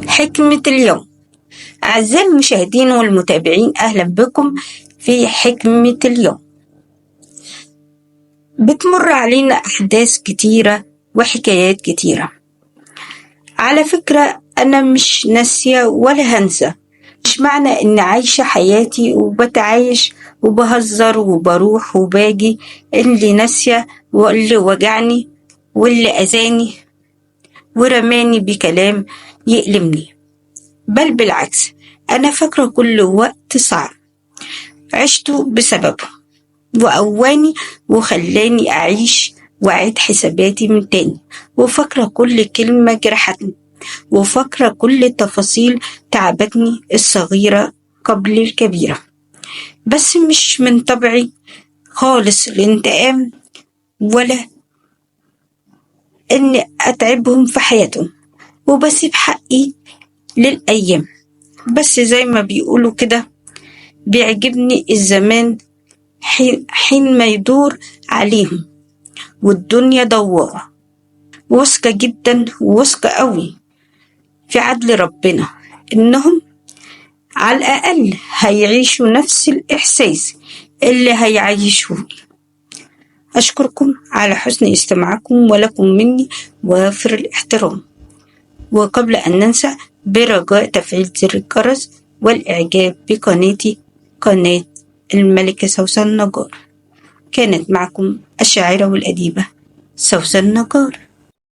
حكمة اليوم. أعزائي المشاهدين والمتابعين، أهلا بكم في حكمة اليوم. بتمر علينا أحداث كتيرة وحكايات كتيرة. على فكرة أنا مش ناسية ولا هنسى، مش معنى إني عايشة حياتي وبتعايش وبهزر وبروح وباجي اللي ناسية واللي وجعني واللي أذاني ورماني بكلام يألمني. بل بالعكس، أنا فاكرة كل وقت صعب عشته بسببه وقواني وخلاني أعيش وأعيد حساباتي من تاني، وفاكرة كل كلمة جرحتني، وفاكرة كل تفاصيل تعبتني الصغيرة قبل الكبيرة. بس مش من طبعي خالص الانتقام ولا إني أتعبهم في حياتهم، وبسيب حقي للأيام. بس زي ما بيقولوا كده، بيعجبني الزمان حين ما يدور عليهم والدنيا دوارة. واثقة جدا وواثقة قوي في عدل ربنا إنهم على الأقل هيعيشوا نفس الإحساس اللي هيعيشوني. أشكركم على حسن استماعكم، ولكم مني وافر الاحترام. وقبل أن ننسى، برجاء تفعيل زر الجرس والإعجاب بقناتي، قناة الملكة سوسن نجار. كانت معكم الشاعرة والأديبة سوسن نجار.